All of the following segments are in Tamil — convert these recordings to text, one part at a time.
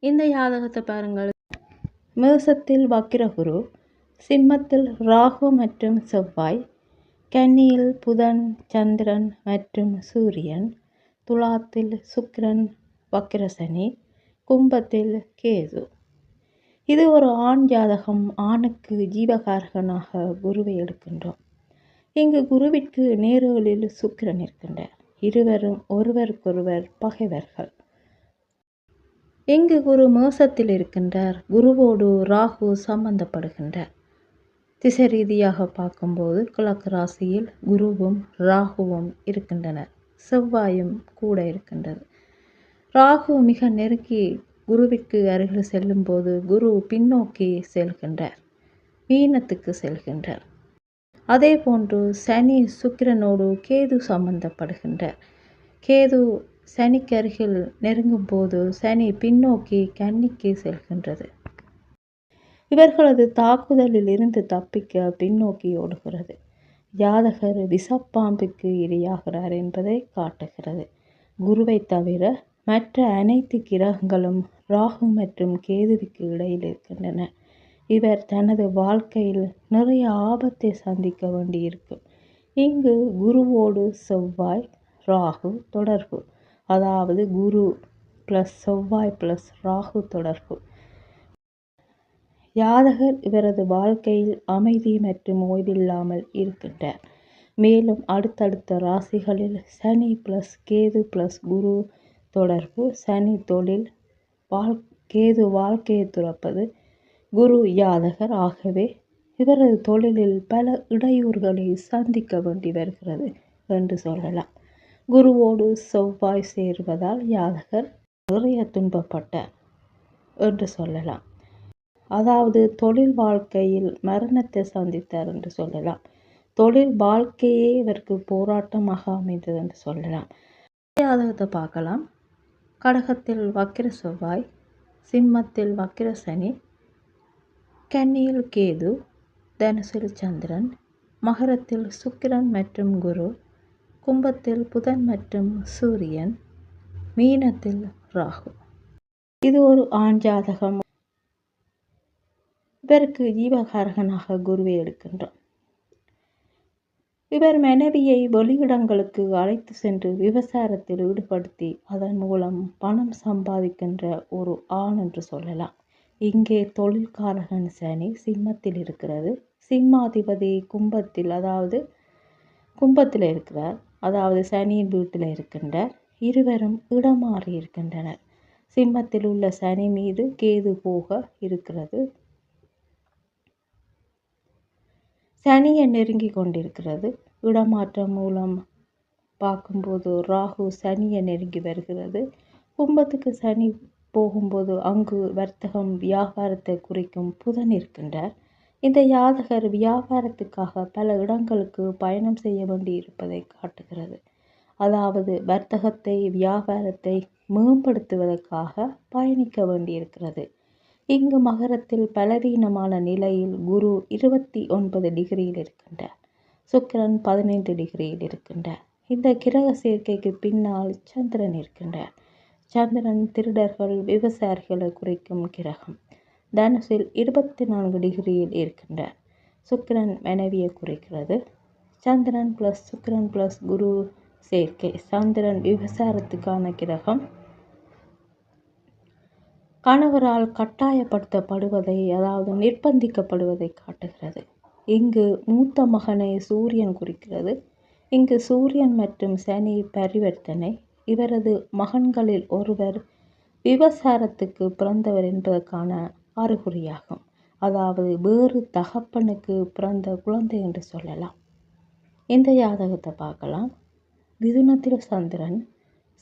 இந்த ஜாதகத்தை பாருங்கள். மேசத்தில் வக்கிரகுரு, சிம்மத்தில் ராகு மற்றும் செவ்வாய், கன்னியில் புதன், சந்திரன் மற்றும் சூரியன், துலாத்தில் சுக்கிரன், வக்கிரசனி, கும்பத்தில் கேது. இது ஒரு ஆண் ஜாதகம். ஆணுக்கு ஜீவகாரகனாக குருவை எடுக்கின்றோம். இங்கு குருவிற்கு நேர்களில் சுக்கிரன் இருக்கின்றார். இருவரும் ஒருவருக்கொருவர் பகைவர்கள். இங்கு குரு மேசத்தில் இருக்கின்றார். குருவோடு ராகு சம்பந்தப்படுகின்றார். திசை ரீதியாக பார்க்கும்போது கிழக்கு ராசியில் குருவும் ராகுவும் இருக்கின்றனர். செவ்வாயும் கூட இருக்கின்றது. ராகு மிக நெருக்கி குருவிற்கு அருகில் செல்லும் போது குரு பின்னோக்கி செல்கின்றார், மீனத்துக்கு செல்கின்றார். அதே போன்று சனி சுக்கிரனோடு கேது சம்பந்தப்படுகின்றார். கேது சனிக்கு அருகில் நெருங்கும் போது சனி பின்னோக்கி கன்னிக்கு செல்கின்றது. இவர்களது தாக்குதலில் இருந்து தப்பிக்க பின்னோக்கி ஓடுகிறது. ஜாதகர் விஷப்பாம்புக்கு இரையாகிறார் என்பதை காட்டுகிறது. குருவை தவிர மற்ற அனைத்து கிரகங்களும் ராகு மற்றும் கேதுவுக்கு இடையில் இருக்கின்றன. இவர் தனது வாழ்க்கையில் நிறைய ஆபத்தை சந்திக்க வேண்டியிருக்கும். இங்கு குருவோடு செவ்வாய் ராகு தொடர்பு, அதாவது குரு ப்ளஸ் செவ்வாய் ப்ளஸ் ராகு தொடர்பு. ஜாதகர் இவரது வாழ்க்கையில் அமைதி மற்றும் ஓய்வில்லாமல் இருக்கின்றார். மேலும் அடுத்தடுத்த ராசிகளில் சனி ப்ளஸ் கேது ப்ளஸ் குரு தொடர்பு. சனி தொழில், கேது வாழ்க்கையை துறப்பது, குரு ஜாதகர். ஆகவே இவரது தொழிலில் பல இடையூறுகளை சந்திக்க வேண்டி வருகிறது என்று சொல்லலாம். குருவோடு செவ்வாய் சேருவதால் ஜாதகர் நிறைய துன்பப்பட்டார் என்று சொல்லலாம். அதாவது தொழில் வாழ்க்கையில் மரணத்தை சந்தித்தார் என்று சொல்லலாம். தொழில் வாழ்க்கையே இவருக்கு போராட்டமாக அமைந்தது என்று சொல்லலாம். ஜாதகத்தை பார்க்கலாம். கடகத்தில் வக்கிர செவ்வாய், சிம்மத்தில் வக்கிர சனி, கன்னியில் கேது, தனுசில் சந்திரன், மகரத்தில் சுக்கிரன் மற்றும் குரு, கும்பத்தில் புதன் மற்றும் சூரியன், மீனத்தில் ராகு. இது ஒரு ஆண் ஜாதகம். இவருக்கு ஜீவகாரகனாக குருவை எடுக்கின்றோம். இவர் மனைவியை வெளியிடங்களுக்கு அழைத்து சென்று விபச்சாரத்தில் ஈடுபடுத்தி அதன் மூலம் பணம் சம்பாதிக்கின்ற ஒரு ஆண் என்று சொல்லலாம். இங்கே தொழில்காரகன் சனி சிம்மத்தில் இருக்கிறது. சிம்மாதிபதி கும்பத்தில், அதாவது கும்பத்தில் இருக்கிறார், அதாவது சனியின் வீட்டில் இருக்கின்றார். இருவரும் இடமாறி இருக்கின்றனர். சிம்மத்தில் உள்ள சனி மீது கேது போக இருக்கிறது. சனியை நெருங்கி கொண்டிருக்கிறது. இடமாற்றம் மூலம் பார்க்கும்போது ராகு சனியை நெருங்கி வருகிறது. கும்பத்துக்கு சனி போகும்போது அங்கு வர்த்தகம் வியாபாரத்தை குறிக்கும் புதன் இருக்கின்றார். இந்த ஜாதகர் வியாபாரத்துக்காக பல இடங்களுக்கு பயணம் செய்ய வேண்டி இருப்பதை காட்டுகிறது. அதாவது வர்த்தகத்தை வியாபாரத்தை மேம்படுத்துவதற்காக பயணிக்க வேண்டியிருக்கிறது. இங்கு மகரத்தில் பலவீனமான நிலையில் குரு 29 டிகிரியில் இருக்கின்றார். சுக்கிரன் 15 டிகிரியில் இருக்கின்றார். இந்த கிரக சேர்க்கைக்கு பின்னால் சந்திரன் இருக்கின்றார். சந்திரன் திருடர்கள் விவசாயிகளை குறிக்கும் கிரகம். தனுசில் 24 டிகிரியில் இருக்கின்றார். சுக்கிரன் மனைவியை குறிக்கிறது. சந்திரன் ப்ளஸ் சுக்கிரன் ப்ளஸ் குரு சேர்க்கை. சந்திரன் விவசாரத்துக்கான கிரகம். கணவரால் கட்டாயப்படுத்தப்படுவதை, அதாவது நிர்பந்திக்கப்படுவதை காட்டுகிறது. இங்கு மூத்த மகனை சூரியன் குறிக்கிறது. இங்கு சூரியன் மற்றும் சனி பரிவர்த்தனை. இவரது மகன்களில் ஒருவர் விபச்சாரத்துக்கு பிறந்தவர் என்பதற்கான அறிகுறியாகும். அதாவது வேறு தகப்பனுக்கு பிறந்த குழந்தை என்று சொல்லலாம். இந்த ஜாதகத்தை பார்க்கலாம். மிதுனத்தில் சந்திரன்,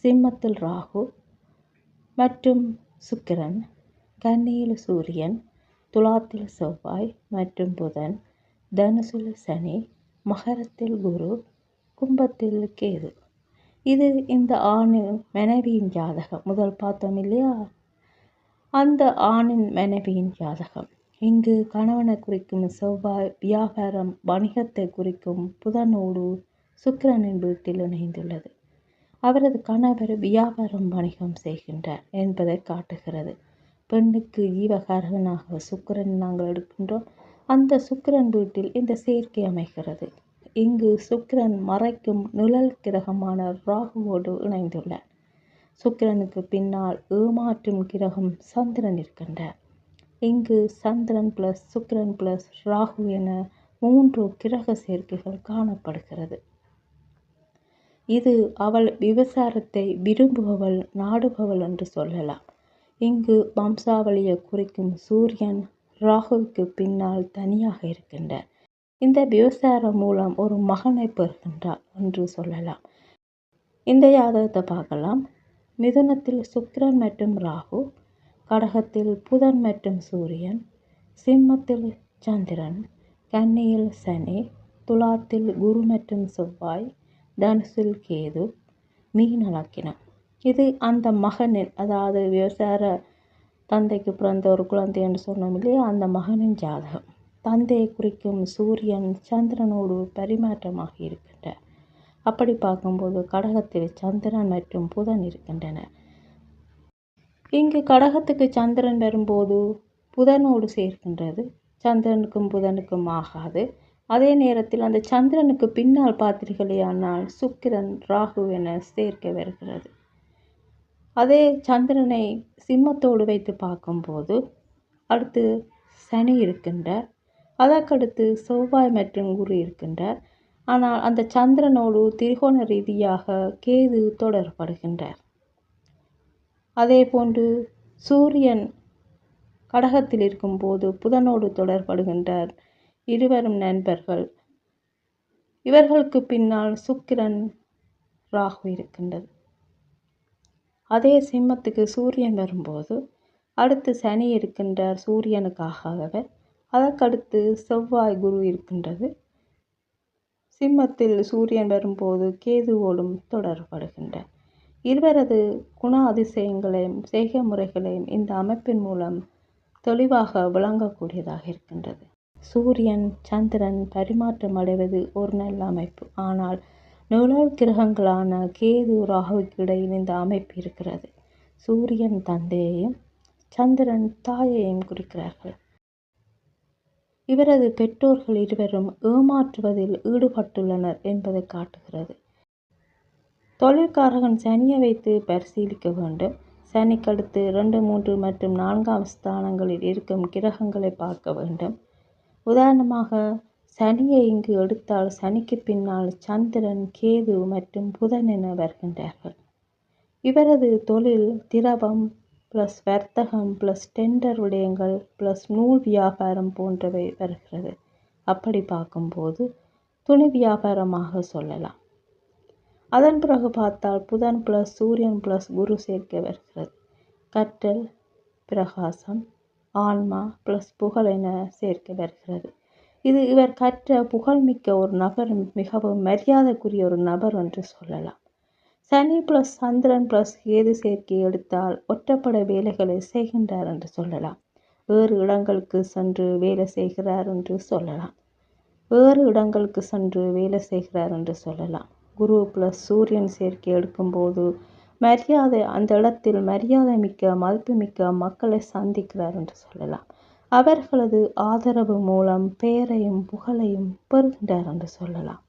சிம்மத்தில் ராகு மற்றும் சுக்கிரன், கன்னியில் சூரியன், துலாத்தில் செவ்வாய் மற்றும் புதன், தனுசில் சனி, மகரத்தில் குரு, கும்பத்தில் கேது. இது இந்த ஆணின் மனைவியின் ஜாதகம். முதல் பார்த்தோம் இல்லையா, அந்த ஆணின் மனைவியின் ஜாதகம். இங்கு கணவனை குறிக்கும் செவ்வாய் வியாபாரம் வணிகத்தை குறிக்கும் புதனோடு சுக்கிரனின் வீட்டில் இணைந்துள்ளது. அவரது கணவர் வியாபாரம் வணிகம் செய்கின்றார் என்பதை காட்டுகிறது. பெண்ணுக்கு ஈவகாரகனாக சுக்கிரன் நாங்கள் எடுக்கின்றோம். அந்த சுக்கிரன் வீட்டில் இந்த சேர்க்கை அமைகிறது. இங்கு சுக்கிரன் மறைக்கும் நிழல் கிரகமான ராகுவோடு இணைந்துள்ளார். சுக்கிரனுக்கு பின்னால் ஏமாற்றும் கிரகம் சந்திரன் இருக்கின்றார். இங்கு சந்திரன் பிளஸ் சுக்கிரன் பிளஸ் ராகு என 3 கிரக சேர்க்கைகள் காணப்படுகிறது. இது அவள் விபசாரத்தை விரும்புபவள், நாடுபவள் என்று சொல்லலாம். இங்கு வம்சாவளியை குறிக்கும் சூரியன் ராகுவுக்கு பின்னால் தனியாக இருக்கின்றார். இந்த விபசாரம் மூலம் ஒரு மகனை பெறுகின்றார் என்று சொல்லலாம். இந்த ஜாதகத்தை பார்க்கலாம். மிதுனத்தில் சுக்கிரன் மற்றும் ராகு, கடகத்தில் புதன் மற்றும் சூரியன், சிம்மத்தில் சந்திரன், கன்னியில் சனி, துலாத்தில் குரு மற்றும் செவ்வாய், தனுசில் கேது, மீன லக்கினம். இது அந்த மகனின், அதாவது விவசார தந்தைக்கு பிறந்த ஒரு குழந்தை என்று சொன்னோம் இல்லையா, அந்த மகனின் ஜாதகம். தந்தையை குறிக்கும் சூரியன் சந்திரனோடு பரிமாற்றமாக இருக்கின்றார். அப்படி பார்க்கும்போது கடகத்தில் சந்திரன் மற்றும் புதன் இருக்கின்றன. இங்கு கடகத்துக்கு சந்திரன் வரும்போது புதனோடு சேர்க்கின்றது. சந்திரனுக்கும் புதனுக்கும் ஆகாது. அதே நேரத்தில் அந்த சந்திரனுக்கு பின்னால் பார்த்தீர்களேயானால் சுக்கிரன் ராகு என சேர்க்க வருகிறது. அதே சந்திரனை சிம்மத்தோடு வைத்து பார்க்கும்போது அடுத்து சனி இருக்கின்றார். அதற்கடுத்து செவ்வாய் மற்றும் குரு இருக்கின்றார். ஆனால் அந்த சந்திரனோடு திரிகோண ரீதியாக கேது தொடர்படுகின்றார். அதே போன்று சூரியன் கடகத்தில் இருக்கும்போது புதனோடு தொடர்படுகின்றார். இருவரும் நண்பர்கள். இவர்களுக்கு பின்னால் சுக்கிரன் ராகு இருக்கின்றது. அதே சிம்மத்துக்கு சூரியன் வரும்போது அடுத்து சனி இருக்கின்றார், சூரியனுக்காகவே. அதற்கடுத்து செவ்வாய் குரு இருக்கின்றது. சிம்மத்தில் சூரியன் வரும்போது கேதுவோடும் தொடர்படுகின்றார். இருவரது குண அதிசயங்களையும் செய்கை முறைகளையும் இந்த அமைப்பின் மூலம் தெளிவாக விளங்கக்கூடியதாக இருக்கின்றது. சூரியன் சந்திரன் பரிமாற்றம் அடைவது ஒரு நல்ல அமைப்பு. ஆனால் நிழல் கிரகங்களான கேது ராகுவுக்கு இடையில் இந்த அமைப்பு இருக்கிறது. சூரியன் தந்தையையும் சந்திரன் தாயையும் குறிக்கிறார்கள். இவரது பெற்றோர்கள் இருவரும் ஏமாற்றுவதில் ஈடுபட்டுள்ளனர் என்பதை காட்டுகிறது. தொழிற்காரகன் சனியை வைத்து பரிசீலிக்க வேண்டும். சனிக்கடுத்து 2, 3 மற்றும் 4ஆம் ஸ்தானங்களில் இருக்கும் கிரகங்களை பார்க்க வேண்டும். உதாரணமாக சனியை இங்கு எடுத்தால் சனிக்கு பின்னால் சந்திரன், கேது மற்றும் புதன் என வருகின்றார்கள். இவரது தொழில் திரவம் ப்ளஸ் வர்த்தகம் ப்ளஸ் டெண்டர் விடயங்கள் ப்ளஸ் நூல் வியாபாரம் போன்றவை வருகிறது. அப்படி பார்க்கும்போது துணி வியாபாரமாக சொல்லலாம். அதன் பிறகு பார்த்தால் புதன் ப்ளஸ் சூரியன் ப்ளஸ் குரு சேர்க்கை வருகிறது. கற்றல், பிரகாசம், ஆன்மா ப்ளஸ் புகழ் என சேர்க்கை வருகிறது. இது இவர் கற்ற புகழ்மிக்க ஒரு நபர், மிகவும் மரியாதைக்குரிய ஒரு நபர் என்று சொல்லலாம். சனி ப்ளஸ் சந்திரன் ப்ளஸ் கேது சேர்க்கை எடுத்தால் ஒற்றப்பட வேலைகளை செய்கின்றார் என்று சொல்லலாம். வேறு இடங்களுக்கு சென்று வேலை செய்கிறார் என்று சொல்லலாம். குரு ப்ளஸ் சூரியன் சேர்க்கை எடுக்கும்போது மரியாதை, அந்த இடத்தில் மரியாதை மிக்க மதிப்புமிக்க மக்களை சந்திக்கிறார் என்று சொல்லலாம். அவர்களது ஆதரவு மூலம் பெயரையும் புகழையும் பெறுகின்றார் என்று சொல்லலாம்.